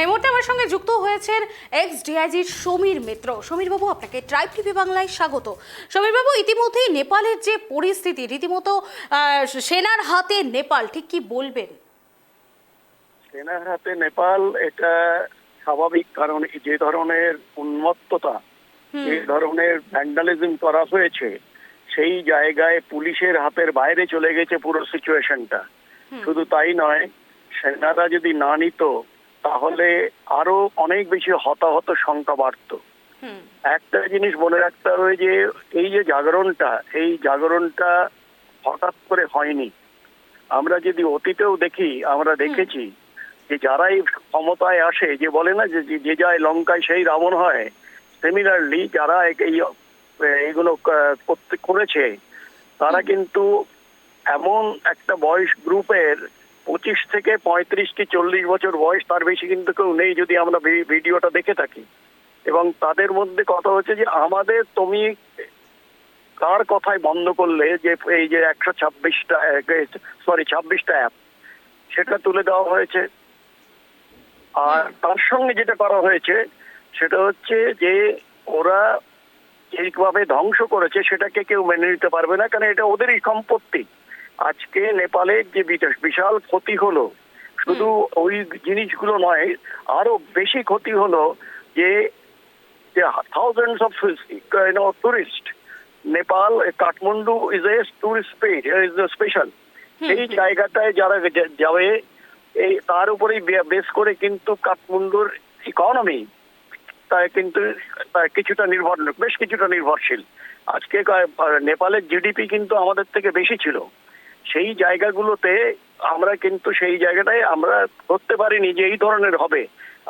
এই মুহূর্তে আমার সঙ্গে যুক্ত হয়েছেন এক্স ডিআইজি সমীর মিত্র। সমীর বাবু, আপনাকে ট্রাইব টিভি বাংলায় স্বাগত। সমীর বাবু, ইতিমধ্যেই নেপালের যে পরিস্থিতি, রীতিমতো সেনার হাতে নেপাল, ঠিক কি বলবেন? সেনার হাতে নেপাল এটা স্বাভাবিক, কারণ যে ধরনের উন্মত্ততা, যে ধরনের ভ্যান্ডালিজম করা হয়েছে, সেই জায়গায় পুলিশের হাতের বাইরে চলে গেছে পুরো সিচুয়েশনটা। শুধু তাই নয়, সেনারা যদি না নিত তাহলে আরো অনেক বেশি হতাহত সংখ্যা বাড়ত। একটা জিনিস মনে রাখতে হবে যে এই যে জাগরণটা হঠাৎ করে হয়নি। আমরা যদি অতীতেও দেখি, আমরা দেখেছি যে যারাই ক্ষমতায় আসে, যে বলে না যে যে যায় লঙ্কায় সেই রাবণ হয়, সিমিলারলি যারা এইগুলো করেছে তারা কিন্তু এমন একটা বয়স গ্রুপের 25 থেকে 35 কি 40 বছর বয়স, তার বেশি কিন্তু কেউ নেই যদি আমরা ভিডিওটা দেখে থাকি। এবং তাদের মধ্যে কথা হচ্ছে যে তুমি কার কথায় বন্ধ করলে যে এই যে 26টা অ্যাপ, সেটা তুলে দেওয়া হয়েছে। আর তার সঙ্গে যেটা করা হয়েছে সেটা হচ্ছে যে ওরা এইভাবে ধ্বংস করেছে সেটাকে কেউ মেনে নিতে পারবে না, কারণ এটা ওদেরই সম্পত্তি। আজকে নেপালের যে বিশাল ক্ষতি হলো, শুধু ওই জিনিসগুলো নয়, আরো বেশি ক্ষতি হলো যে thousands of tourist. Nepal, Kathmandu is a tourist special. এই জায়গাটায় যারা যাবে, এই তার উপরেই বেস করে কিন্তু কাঠমান্ডুর ইকোনমি কিন্তু বেশ কিছুটা নির্ভরশীল। আজকে নেপালের জিডিপি কিন্তু আমাদের থেকে বেশি ছিল। সেই জায়গাগুলোতে আমরা কিন্তু সেই জায়গাটায় আমরা ধরতে পারিনি যে এই ধরনের হবে।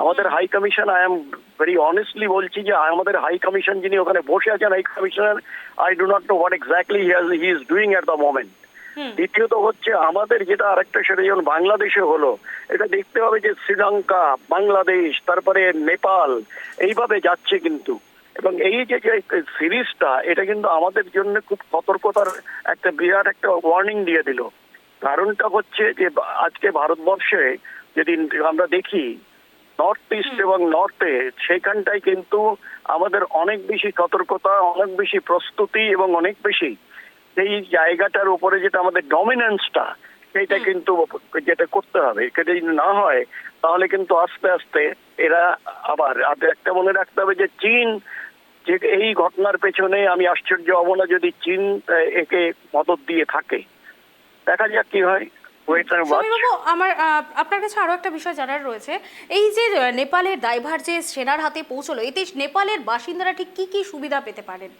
আমাদের high commission, I am very honestly বলছি যে আমাদের হাই কমিশন যিনি ওখানে বসে আছেন, high commissioner, I do not know what exactly he is doing at the moment. দ্বিতীয়ত হচ্ছে আমাদের যেটা আরেকটা, সেটা যেমন বাংলাদেশে হলো, এটা দেখতে হবে যে শ্রীলঙ্কা, বাংলাদেশ, তারপরে নেপাল, এইভাবে যাচ্ছে কিন্তু। এবং এই যে সিরিজটা, এটা কিন্তু আমাদের জন্য খুব সতর্কতার একটা বিরাট একটা ওয়ার্নিং দিয়ে দিল। কারণটা হচ্ছে যে আজকে ভারতবর্ষে যদি আমরা দেখি নর্থ ইস্ট এবং নর্থে, সেখানটায় কিন্তু আমাদের অনেক বেশি সতর্কতা, অনেক বেশি প্রস্তুতি এবং অনেক বেশি সেই জায়গাটার উপরে যেটা আমাদের ডমিনেন্সটা, সেইটা কিন্তু যেটা করতে হবে। সেটা যদি না হয় তাহলে কিন্তু আস্তে আস্তে এরা আবার একটা মনে রাখতে হবে যে চীন, যে এই ঘটনার পেছনে আমি আশ্চর্য হব না যদি চীন একে মদত দিয়ে থাকে। দেখা যাক কি হয়। আমার আপনার কাছে আরো একটা বিষয় জানার রয়েছে। এই যে নেপালের দায়ভার যে সেনার হাতে পৌঁছলো, এতে নেপালের বাসিন্দারা ঠিক কি কি সুবিধা পেতে পারেন?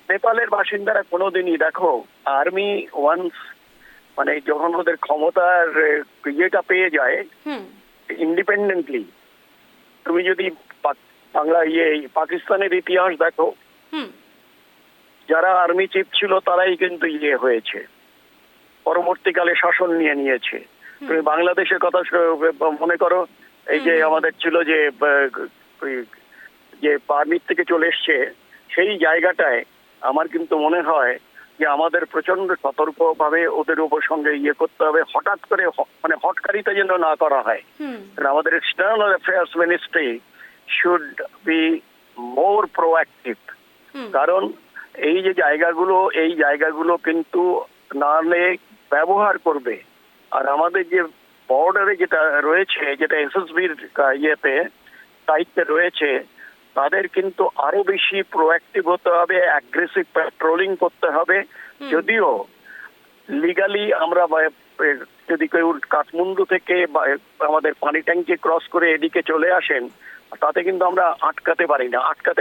নেপালের বাসিন্দারা কোনোদিনই, দেখো, আর্মি ওয়ান্স মানে যখন ওদের ক্ষমতার ইয়েটা পেয়ে যায় ইন্ডিপেন্ডেন্টলি, তুমি যদি পাকিস্তানের ইতিহাস দেখো, যারা আর্মি চিফ ছিল তারাই কিন্তু হয়েছে, পরবর্তীকালে শাসন নিয়ে নিয়েছে। তুমি বাংলাদেশের কথা মনে করো, এই যে আমাদের ছিল যে আর্মির থেকে চলে এসছে, সেই জায়গাটায় আমার কিন্তু মনে হয় যে আমাদের প্রচন্ড সতর্কভাবে ওদের উপর সঙ্গে করতে হবে। হঠাৎ করে মানে হটকারিতা যেন না করা হয়। আমাদের external affairs ministry should be more proactive. কারণ এই যে জায়গাগুলো কিন্তু নালে ব্যবহার করবে। আর আমাদের যে বর্ডারে যেটা রয়েছে, যেটা এসএসবির দায়িত্বে রয়েছে, তাদের কিন্তু আরো বেশি প্রোঅ্যাক্টিভ হতে হবে, অ্যাগ্রেসিভ প্যাট্রোলিং করতে হবে। যদিও লিগালি আমরা যদি কেউ কাঠমান্ডু থেকে আমাদের পানি ট্যাঙ্কি ক্রস করে এদিকে চলে আসেন, তাতে কিন্তু আমরা আটকাতে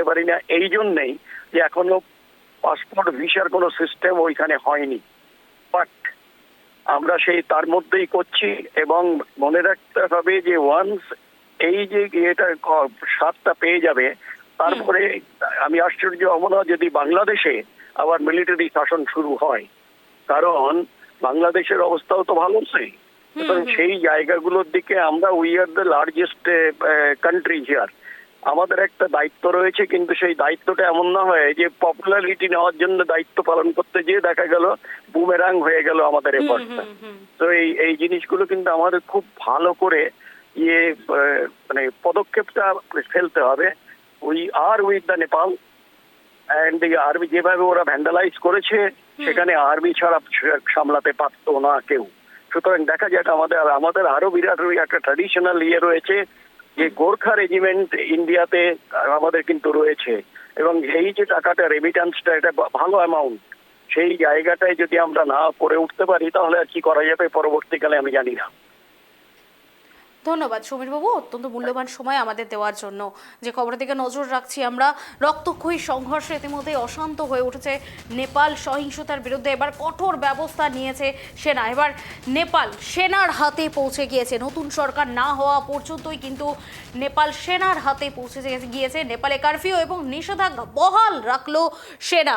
পারি না এই জন্যেই যে এখনো পাসপোর্ট ভিসার কোনো সিস্টেম ওইখানে হয়নি। বাট আমরা তার মধ্যেই করছি। এবং মনে রাখতে হবে যে ওয়ান্স এই যে এটা স্বাদটা পেয়ে যাবে, তারপরে আমি আশ্চর্য হব না যদি বাংলাদেশে আবার মিলিটারি শাসন শুরু হয়। কারণ বাংলাদেশের অবস্থাও তো ভালো নেই। এবং সেই জায়গাগুলোর দিকে আমরা we are the largest country here. আমাদের একটা দায়িত্ব রয়েছে, কিন্তু সেই দায়িত্বটা এমন না হয় যে পপুলারিটি নেওয়ার জন্য দায়িত্ব পালন করতে গিয়ে দেখা গেল বুমেরাং হয়ে গেল আমাদের এফর্টটা। তো এই জিনিসগুলো কিন্তু আমাদের খুব ভালো করে মানে পদক্ষেপটা ফেলতে হবে। We are with the Nepal and army যেভাবে ওরা ভ্যান্ডালাইজ করেছে সেখানে আর্মি ছাড়া সামলাতে পারতো না কেউ। সুতরাং দেখা যায় আমাদের আরো বিরাট একটা ট্র্যাডিশনাল ইয়ে রয়েছে যে গোর্খা রেজিমেন্ট ইন্ডিয়াতে আমাদের কিন্তু রয়েছে, এবং এই যে টাকাটা রেমিটেন্সটা এটা ভালো অ্যামাউন্ট, সেই জায়গাটায় যদি আমরা না করে উঠতে পারি তাহলে আর কি করা যাবে পরবর্তীকালে আমি জানি না। ধন্যবাদ সমীরবাবু, অত্যন্ত মূল্যবান সময় আমাদের দেওয়ার জন্য। যে খবরের দিকে নজর রাখছি আমরা, রক্তক্ষয়ী সংঘর্ষে ইতিমধ্যে অশান্ত হয়ে উঠেছে নেপাল। সহিংসতার বিরুদ্ধে এবার কঠোর ব্যবস্থা নিয়েছে সেনা। এবার নেপাল সেনার হাতে পৌঁছে গিয়েছে। নতুন সরকার না হওয়া পর্যন্তই কিন্তু নেপাল সেনার হাতে পৌঁছে গিয়েছে। নেপালে কারফিউ এবং নিষেধাজ্ঞা বহাল রাখলো সেনা।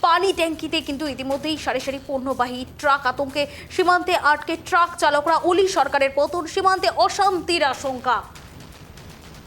পানি ট্যাঙ্কিতে কিন্তু ইতিমধ্যেই সারি সারি পণ্যবাহী ট্রাক আতঙ্কে সীমান্তে আটকে ট্রাক চালকরা। ওলি সরকারের পতন, সীমান্তে অশান্তির আশঙ্কা।